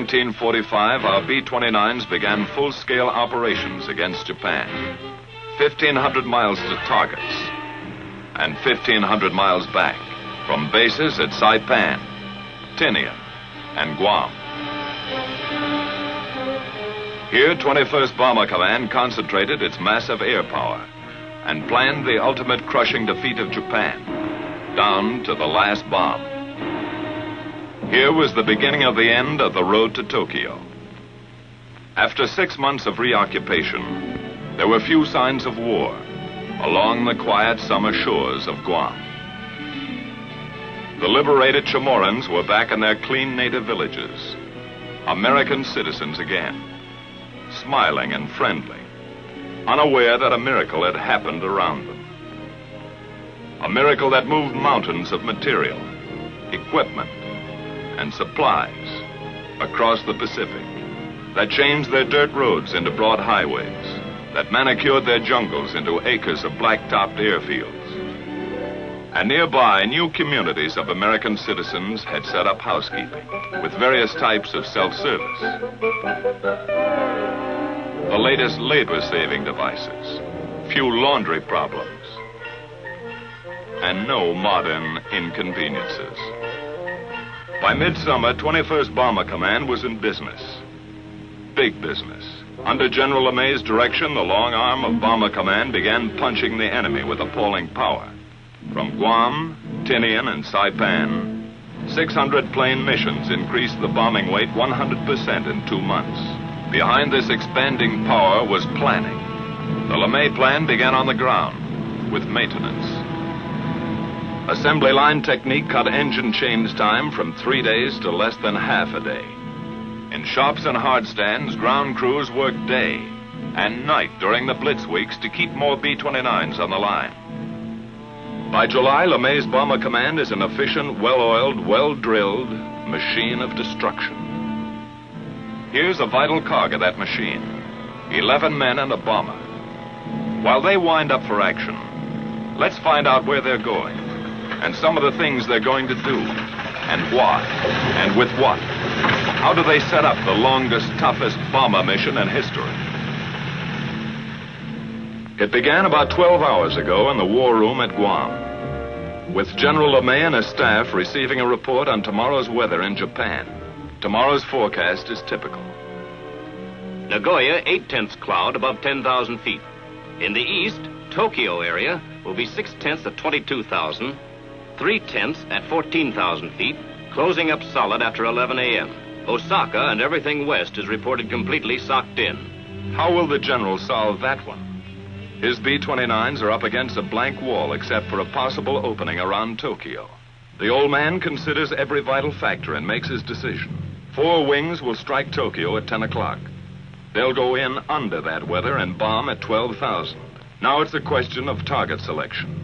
1945, our B-29s began full-scale operations against Japan. 1,500 miles to targets and 1,500 miles back from bases at Saipan, Tinian, and Guam. Here, 21st Bomber Command concentrated its massive air power and planned the ultimate crushing defeat of Japan, down to the last bomb. Here was the beginning of the end of the road to Tokyo. After 6 months of reoccupation, there were few signs of war along the quiet summer shores of Guam. The liberated Chamorros were back in their clean native villages, American citizens again, smiling and friendly, unaware that a miracle had happened around them. A miracle that moved mountains of material, equipment, and supplies across the Pacific, that changed their dirt roads into broad highways, that manicured their jungles into acres of black-topped airfields. And nearby, new communities of American citizens had set up housekeeping with various types of self-service. The latest labor-saving devices, few laundry problems, and no modern inconveniences. By midsummer, 21st Bomber Command was in business. Big business. Under General LeMay's direction, the long arm of Bomber Command began punching the enemy with appalling power. From Guam, Tinian, and Saipan, 600 plane missions increased the bombing weight 100% in 2 months. Behind this expanding power was planning. The LeMay plan began on the ground with maintenance. Assembly line technique cut engine change time from 3 days to less than half a day. In shops and hard stands, ground crews worked day and night during the blitz weeks to keep more B-29s on the line. By July, LeMay's Bomber Command is an efficient, well-oiled, well-drilled machine of destruction. Here's a vital cog of that machine, 11 men and a bomber. While they wind up for action, let's find out where they're going and some of the things they're going to do and why and with what. How do they set up the longest, toughest bomber mission in history? It began about 12 hours ago in the war room at Guam, with General LeMay and his staff receiving a report on tomorrow's weather in Japan. Tomorrow's forecast is typical. Nagoya, 8/10 cloud above 10,000 feet. In the east, Tokyo area will be 6/10 at 22,000, 3/10 at 14,000 feet, closing up solid after 11 a.m. Osaka and everything west is reported completely socked in. How will the general solve that one? His B-29s are up against a blank wall except for a possible opening around Tokyo. The old man considers every vital factor and makes his decision. 4 wings will strike Tokyo at 10 o'clock. They'll go in under that weather and bomb at 12,000. Now it's a question of target selection.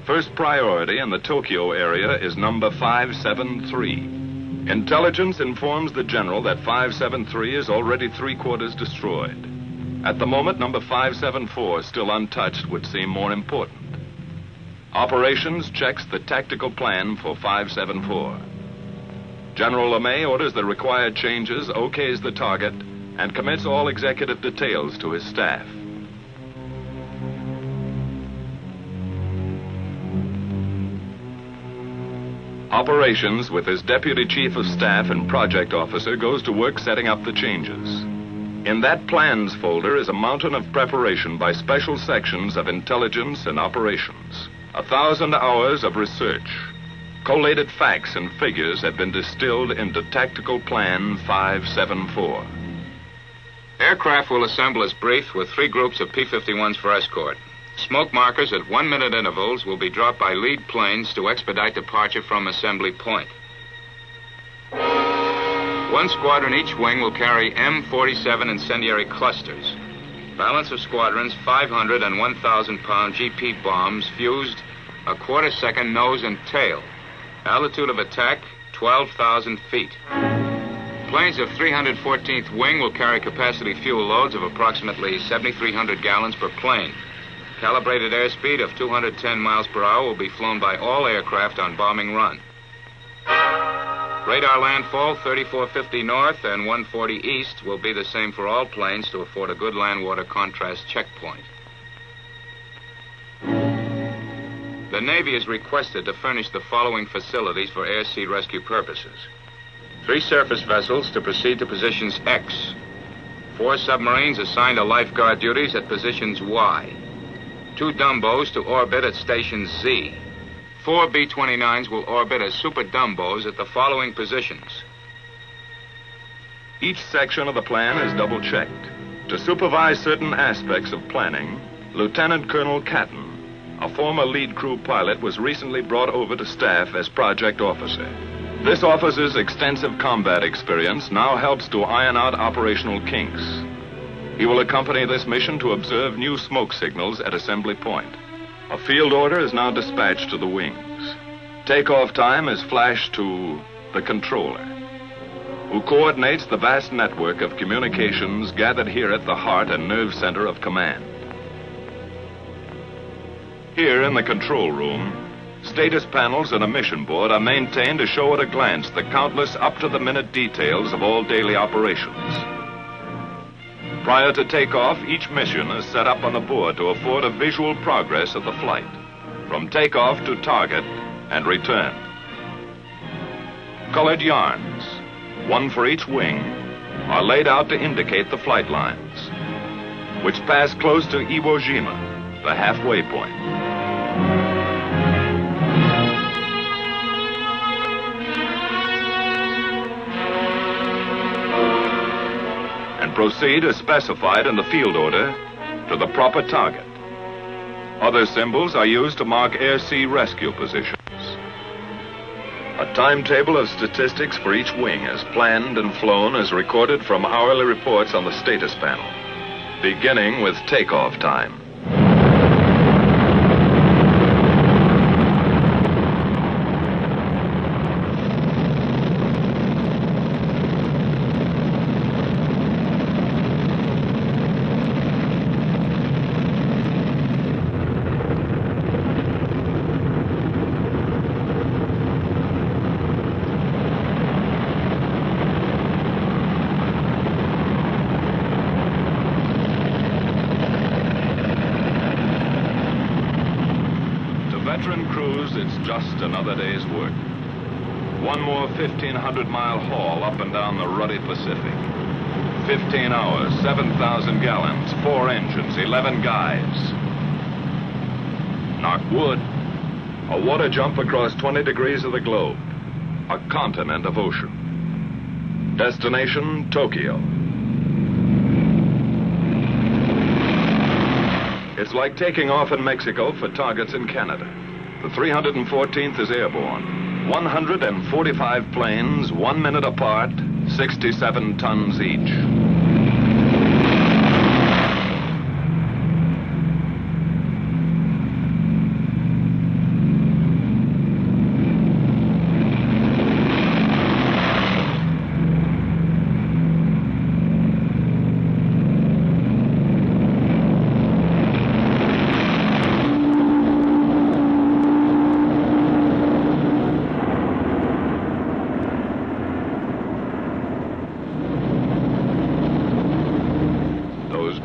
First priority in the Tokyo area is number 573. Intelligence informs the general that 573 is already 3/4 destroyed. At the moment, number 574, still untouched, would seem more important. Operations checks the tactical plan for 574. General LeMay orders the required changes, okays the target, and commits all executive details to his staff. Operations, with his deputy chief of staff and project officer, goes to work setting up the changes. In that plans folder is a mountain of preparation by special sections of intelligence and operations. 1,000 hours of research. Collated facts and figures have been distilled into Tactical Plan 574. Aircraft will assemble as briefed with 3 groups of P-51s for escort. Smoke markers at 1-minute intervals will be dropped by lead planes to expedite departure from assembly point. 1 squadron each wing will carry M47 incendiary clusters. Balance of squadrons, 500 and 1,000-pound GP bombs fused a quarter-second nose and tail. Altitude of attack, 12,000 feet. Planes of 314th Wing will carry capacity fuel loads of approximately 7,300 gallons per plane. Calibrated airspeed of 210 miles per hour will be flown by all aircraft on bombing run. Radar landfall 3450 north and 140 east will be the same for all planes to afford a good land-water contrast checkpoint. The Navy is requested to furnish the following facilities for air-sea rescue purposes. 3 surface vessels to proceed to positions X. 4 submarines assigned to lifeguard duties at positions Y. 2 Dumbos to orbit at stations Z. 4 B-29s will orbit as super Dumbos at the following positions. Each section of the plan is double-checked. To supervise certain aspects of planning, Lieutenant Colonel Catton, a former lead crew pilot, was recently brought over to staff as project officer. This officer's extensive combat experience now helps to iron out operational kinks. He will accompany this mission to observe new smoke signals at assembly point. A field order is now dispatched to the wings. Takeoff time is flashed to the controller, who coordinates the vast network of communications gathered here at the heart and nerve center of command. Here in the control room, status panels and a mission board are maintained to show at a glance the countless up-to-the-minute details of all daily operations. Prior to takeoff, each mission is set up on the board to afford a visual progress of the flight, from takeoff to target and return. Colored yarns, one for each wing, are laid out to indicate the flight lines, which pass close to Iwo Jima, the halfway point. And proceed as specified in the field order to the proper target. Other symbols are used to mark air-sea rescue positions. A timetable of statistics for each wing is planned and flown as recorded from hourly reports on the status panel, beginning with takeoff time. Veteran crews, it's just another day's work. One more 1,500-mile haul up and down the ruddy Pacific. 15 hours, 7,000 gallons, 4 engines, 11 guys. Knock wood. A water jump across 20 degrees of the globe. A continent of ocean. Destination, Tokyo. It's like taking off in Mexico for targets in Canada. The 314th is airborne. 145 planes, 1 minute apart, 67 tons each.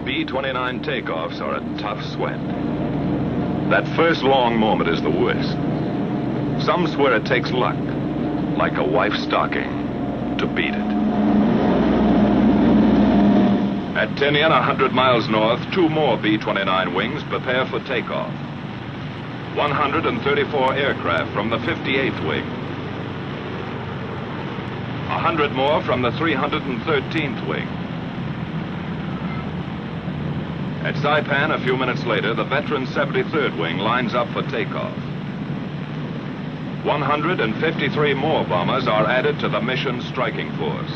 B-29 takeoffs are a tough sweat. That first long moment is the worst. Some swear it takes luck, like a wife's stocking, to beat it. At Tinian, 100 miles north, 2 more B-29 wings prepare for takeoff. 134 aircraft from the 58th wing. 100 more from the 313th wing. At Saipan, a few minutes later, the veteran 73rd wing lines up for takeoff. 153 more bombers are added to the mission striking force.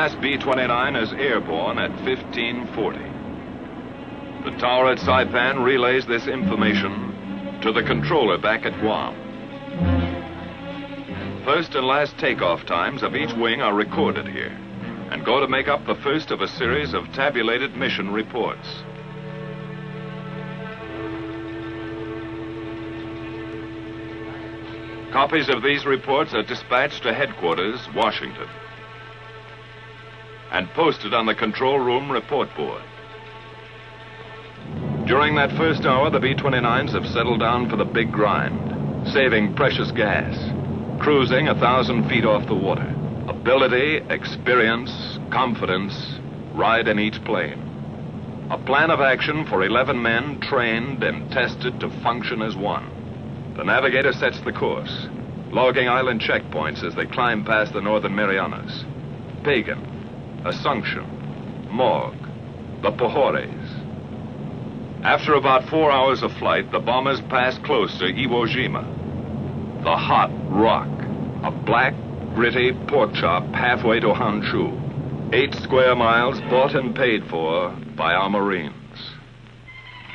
last B-29 is airborne at 1540. The tower at Saipan relays this information to the controller back at Guam. First and last takeoff times of each wing are recorded here and go to make up the first of a series of tabulated mission reports. Copies of these reports are dispatched to headquarters, Washington, and posted on the control room report board. During that first hour, the B-29s have settled down for the big grind, saving precious gas, cruising 1,000 feet off the water. Ability, experience, confidence ride in each plane. A plan of action for 11 men trained and tested to function as one. The navigator sets the course, logging island checkpoints as they climb past the Northern Marianas. Pagan, Assumption, Morgue, the Pohores. After about 4 hours of flight, the bombers pass close to Iwo Jima, the hot rock, a black, gritty pork chop halfway to Honshu. 8 square miles bought and paid for by our Marines.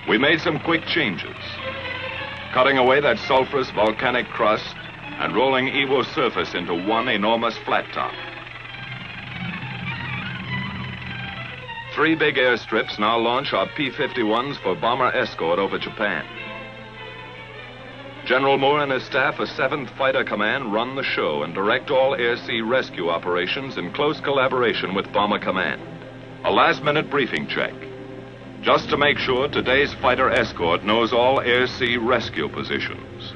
We made some quick changes, cutting away that sulfurous volcanic crust and rolling Iwo's surface into one enormous flat top. 3 big airstrips now launch our P-51s for bomber escort over Japan. General Moore and his staff of 7th Fighter Command run the show and direct all air-sea rescue operations in close collaboration with Bomber Command. A last-minute briefing check, just to make sure today's fighter escort knows all air-sea rescue positions.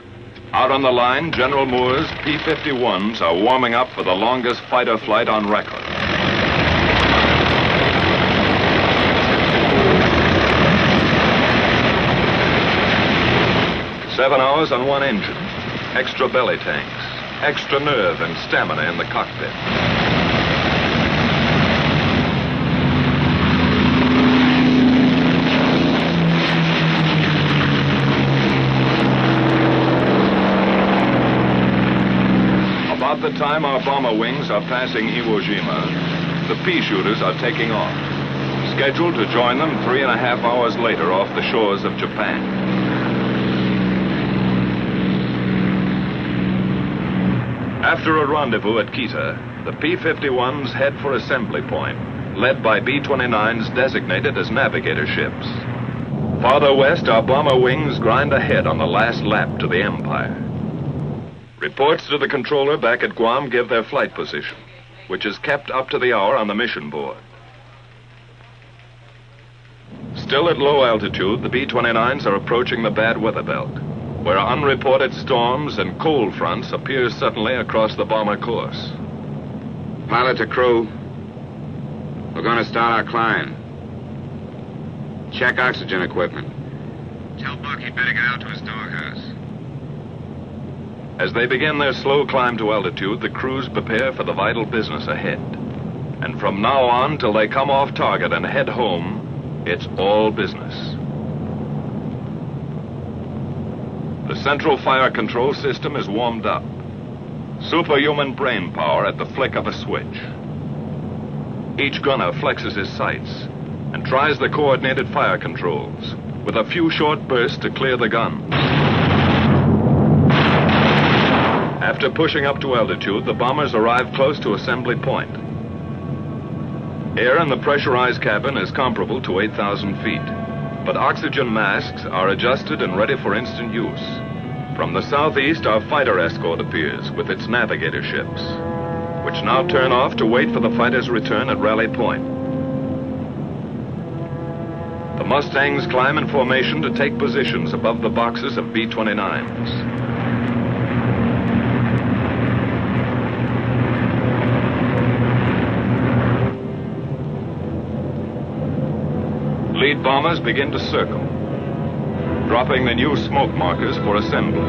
Out on the line, General Moore's P-51s are warming up for the longest fighter flight on record. Seven hours on one engine, extra belly tanks, extra nerve and stamina in the cockpit. About the time our bomber wings are passing Iwo Jima, the pea shooters are taking off, scheduled to join them 3.5 hours later off the shores of Japan. After a rendezvous at Kita, the P-51s head for assembly point, led by B-29s designated as navigator ships. Farther west, our bomber wings grind ahead on the last lap to the Empire. Reports to the controller back at Guam give their flight position, which is kept up to the hour on the mission board. Still at low altitude, the B-29s are approaching the bad weather belt, where unreported storms and cold fronts appear suddenly across the bomber course. Pilot to crew, we're going to start our climb. Check oxygen equipment. Tell Buck he'd better get out to his doghouse. As they begin their slow climb to altitude, the crews prepare for the vital business ahead. And from now on till they come off target and head home, it's all business. The central fire control system is warmed up. Superhuman brain power at the flick of a switch. Each gunner flexes his sights and tries the coordinated fire controls with a few short bursts to clear the gun. After pushing up to altitude, the bombers arrive close to assembly point. Air in the pressurized cabin is comparable to 8,000 feet, but oxygen masks are adjusted and ready for instant use. From the southeast, our fighter escort appears with its navigator ships, which now turn off to wait for the fighters' return at Rally Point. The Mustangs climb in formation to take positions above the boxes of B-29s. Lead bombers begin to circle, dropping the new smoke markers for assembly.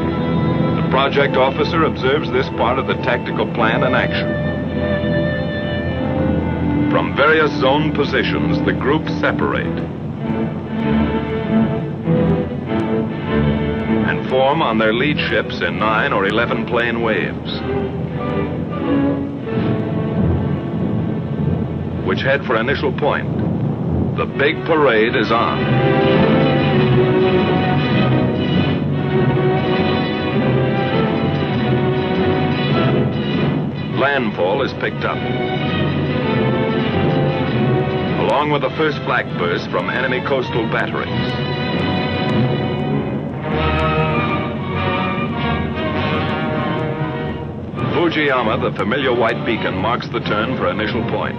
The project officer observes this part of the tactical plan in action. From various zone positions, the groups separate and form on their lead ships in 9 or 11 plane waves. which head for initial point. The big parade is on. Landfall is picked up, along with the first flak burst from enemy coastal batteries. Fujiyama, the familiar white beacon, marks the turn for initial point.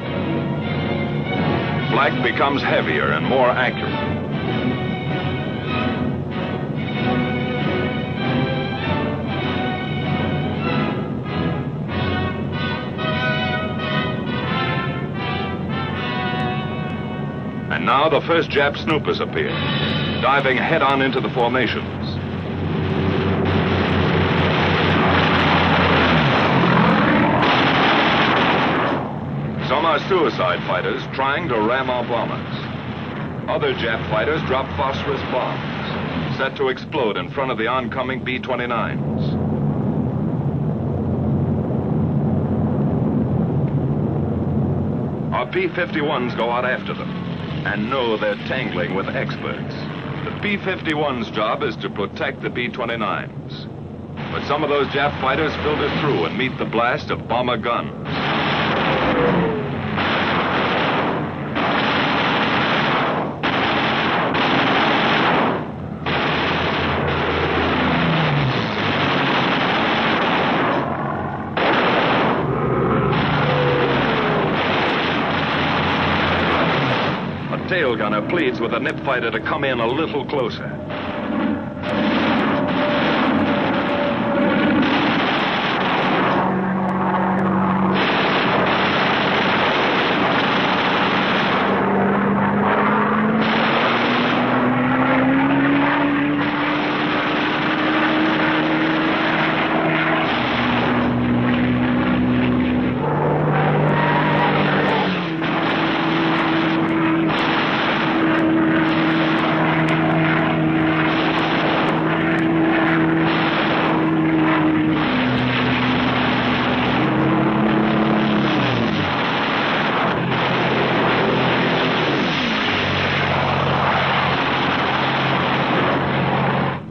Flak becomes heavier and more accurate. And now the first Jap snoopers appear, diving head-on into the formations. Some are suicide fighters trying to ram our bombers. Other Jap fighters drop phosphorus bombs, set to explode in front of the oncoming B-29s. Our P-51s go out after them and know they're tangling with experts. The P-51's job is to protect the B-29s. But some of those Jap fighters filter through and meet the blast of bomber guns. Tail gunner pleads with a nip fighter to come in a little closer.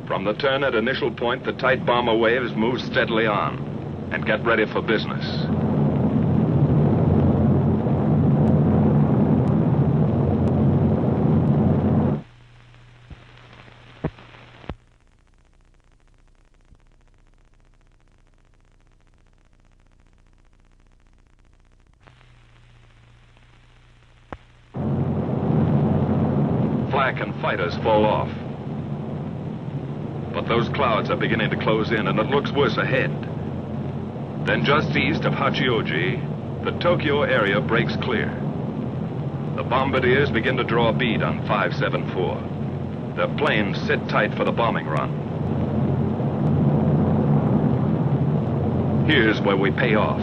From the turn at initial point, the tight bomber waves move steadily on and get ready for business. Flak and fighters fall off. But those clouds are beginning to close in, and it looks worse ahead. Then just east of Hachioji, the Tokyo area breaks clear. The bombardiers begin to draw a bead on 574. Their planes sit tight for the bombing run. Here's where we pay off.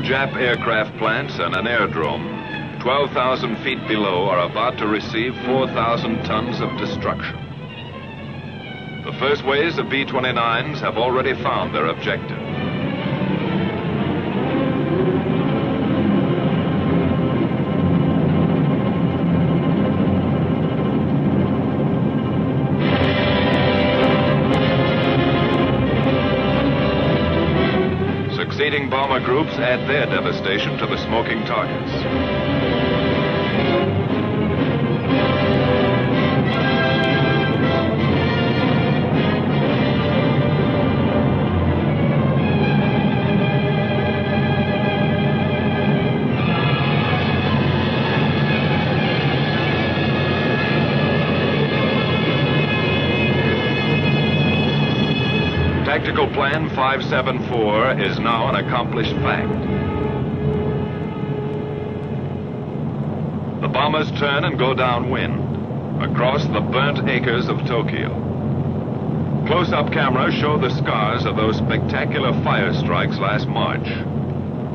Jap aircraft plants and an airdrome 12,000 feet below are about to receive 4,000 tons of destruction. The first waves of B-29s have already found their objective. Succeeding bomber groups add their devastation to the smoking targets. Tactical Plan 574 is now an accomplished fact. The bombers turn and go downwind, across the burnt acres of Tokyo. Close-up cameras show the scars of those spectacular fire strikes last March.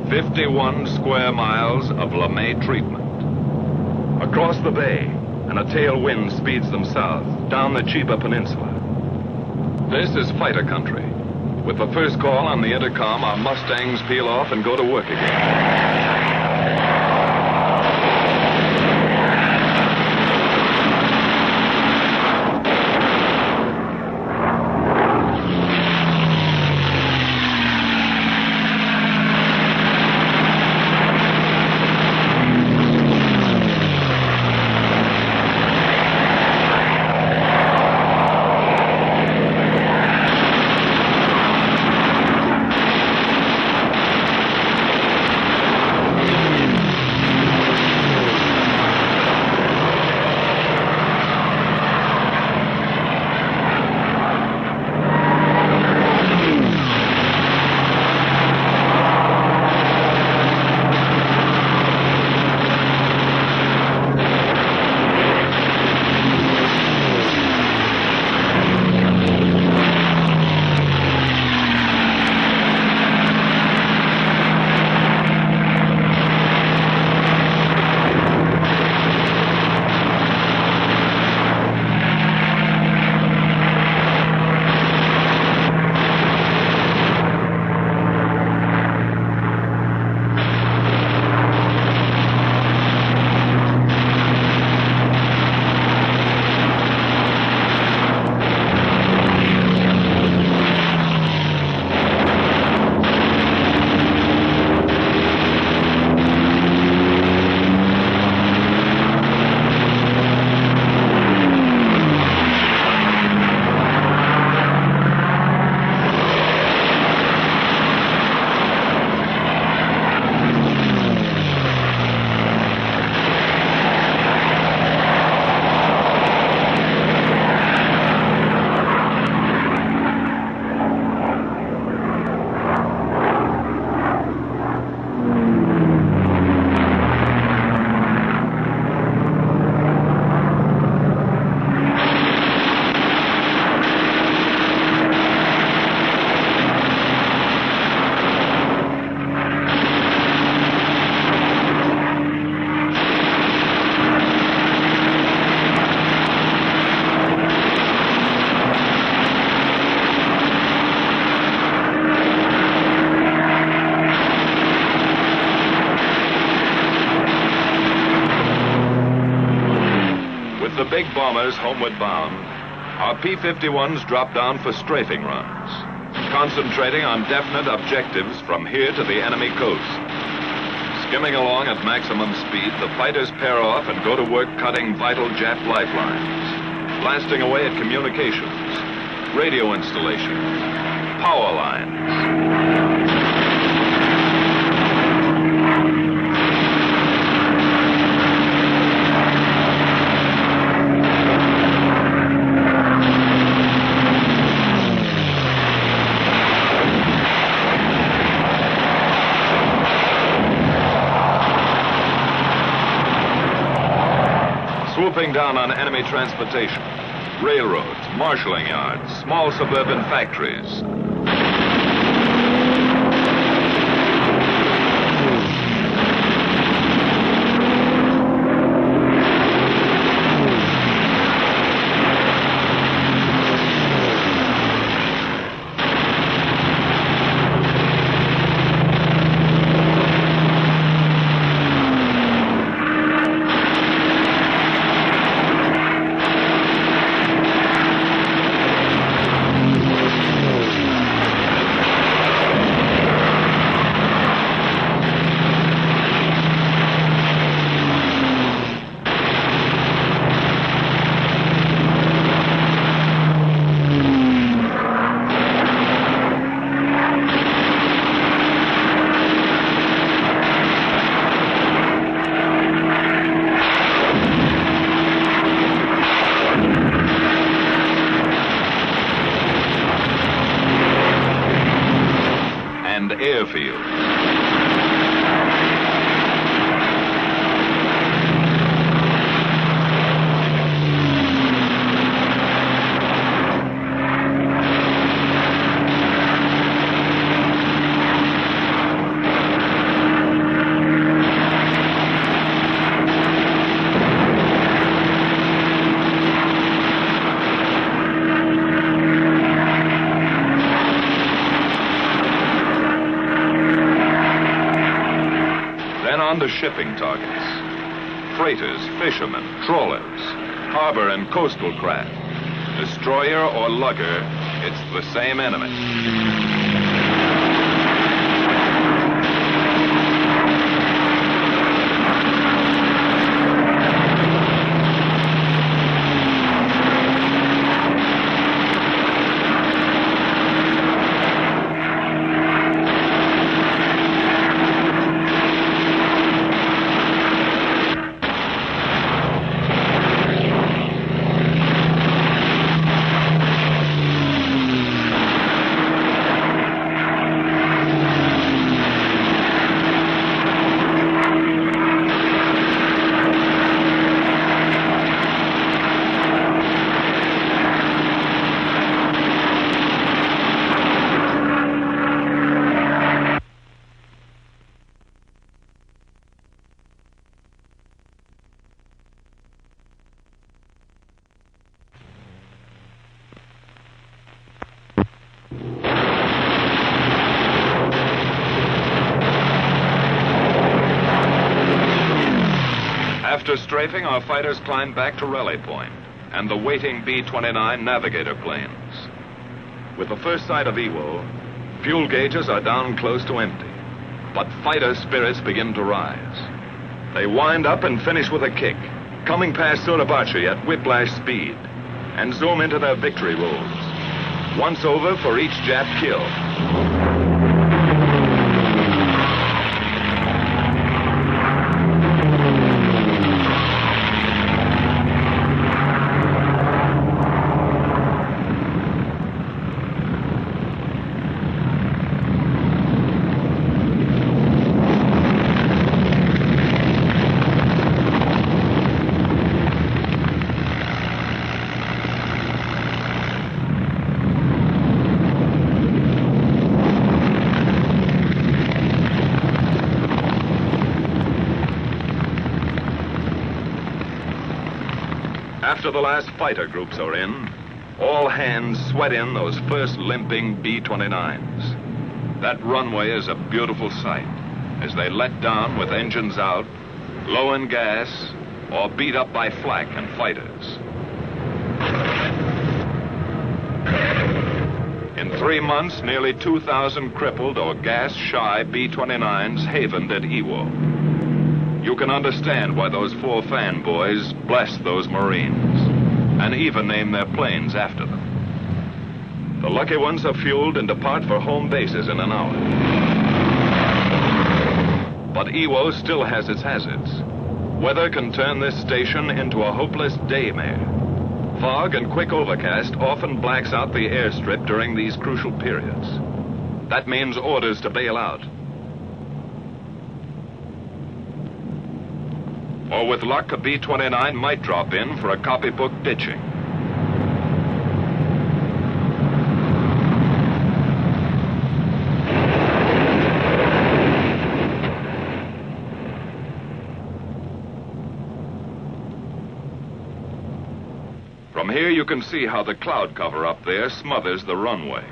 51 square miles of LeMay treatment. Across the bay, and a tailwind speeds them south, down the Chiba Peninsula. This is fighter country. With the first call on the intercom, our Mustangs peel off and go to work again. The big bombers homeward bound, our P-51s drop down for strafing runs, concentrating on definite objectives from here to the enemy coast. Skimming along at maximum speed, the fighters pair off and go to work cutting vital Jap lifelines, blasting away at communications, radio installations, power lines. Swooping down on enemy transportation, railroads, marshalling yards, small suburban factories. shipping targets. Freighters, fishermen, trawlers, harbor and coastal craft. Destroyer or lugger, it's the same enemy. After strafing, our fighters climbed back to Raleigh Point and the waiting B-29 navigator planes. With the first sight of Iwo, fuel gauges are down close to empty, but fighter spirits begin to rise. They wind up and finish with a kick, coming past Suribachi at whiplash speed, and zoom into their victory rolls. Once over for each Jap kill. After the last fighter groups are in, all hands sweat in those first limping B-29s. That runway is a beautiful sight as they let down with engines out, low in gas, or beat up by flak and fighters. In 3 months, nearly 2,000 crippled or gas-shy B-29s havened at Iwo. You can understand why those 4 fanboys blessed those Marines and even named their planes after them. The lucky ones are fueled and depart for home bases in an hour. But Iwo still has its hazards. Weather can turn this station into a hopeless daymare. Fog and quick overcast often blacks out the airstrip during these crucial periods. That means orders to bail out. Or with luck, a B-29 might drop in for a copybook ditching. From here you can see how the cloud cover up there smothers the runway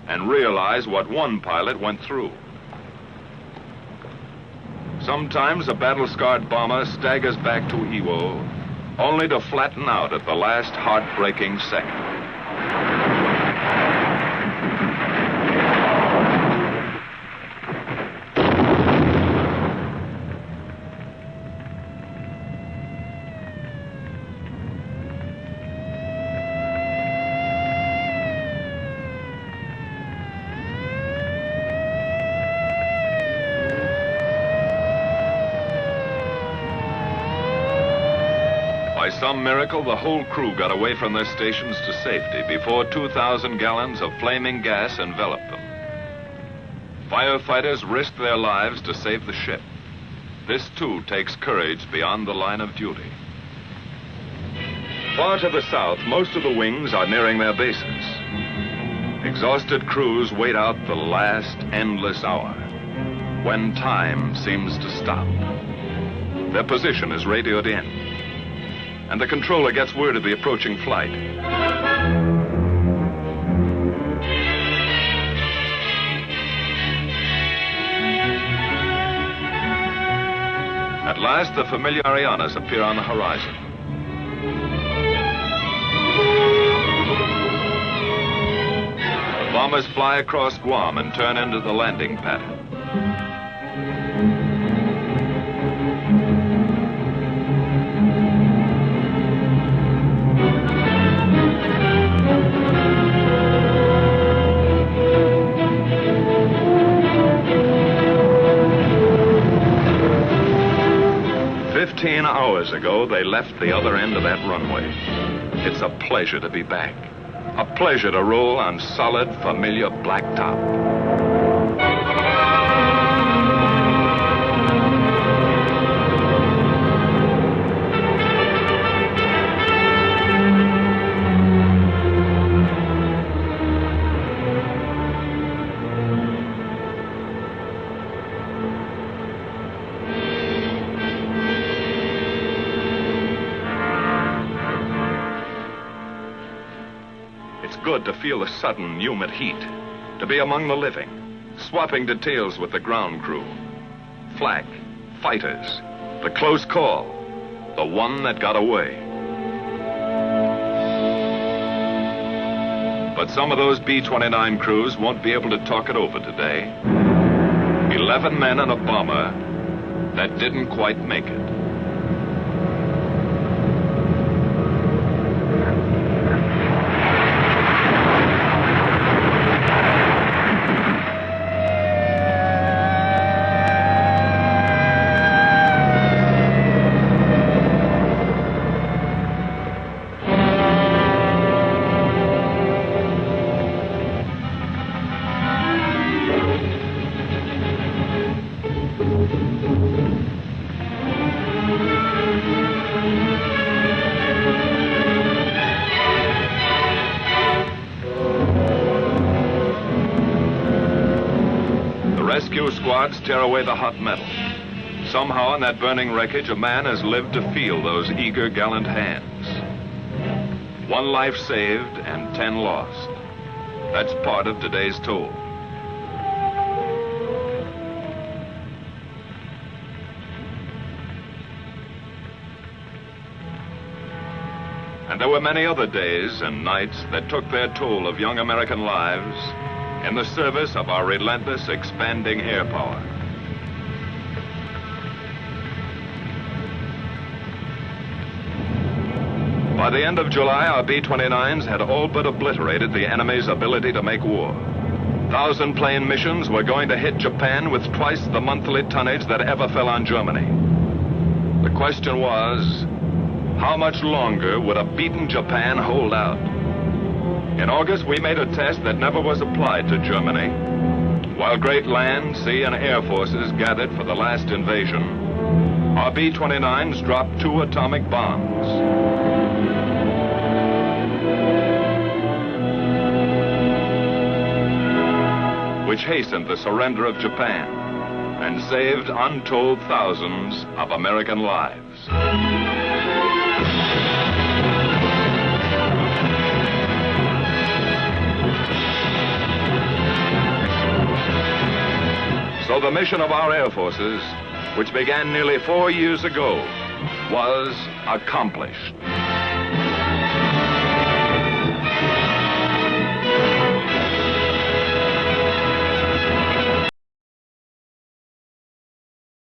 and realize what one pilot went through. Sometimes a battle-scarred bomber staggers back to Iwo, only to flatten out at the last heartbreaking second. By some miracle, the whole crew got away from their stations to safety before 2,000 gallons of flaming gas enveloped them. Firefighters risked their lives to save the ship. This, too, takes courage beyond the line of duty. Far to the south, most of the wings are nearing their bases. Exhausted crews wait out the last endless hour, when time seems to stop. Their position is radioed in, and the controller gets word of the approaching flight. At last, the familiar Arianas appear on the horizon. The bombers fly across Guam and turn into the landing pattern. 15 hours ago, they left the other end of that runway. It's a pleasure to be back. A pleasure to roll on solid, familiar blacktop. It's good to feel the sudden, humid heat, to be among the living, swapping details with the ground crew. Flak, fighters, the close call, the one that got away. But some of those B-29 crews won't be able to talk it over today. 11 men and a bomber that didn't quite make it. Rescue squads tear away the hot metal. Somehow in that burning wreckage, a man has lived to feel those eager, gallant hands. 1 life saved and 10 lost. That's part of today's toll. And there were many other days and nights that took their toll of young American lives in the service of our relentless, expanding air power. By the end of July, our B-29s had all but obliterated the enemy's ability to make war. 1,000-plane missions were going to hit Japan with twice the monthly tonnage that ever fell on Germany. The question was, how much longer would a beaten Japan hold out? In August, we made a test that never was applied to Germany. While great land, sea, and air forces gathered for the last invasion, our B-29s dropped 2 atomic bombs. Which hastened the surrender of Japan and saved untold thousands of American lives. So the mission of our air forces, which began nearly 4 years ago, was accomplished.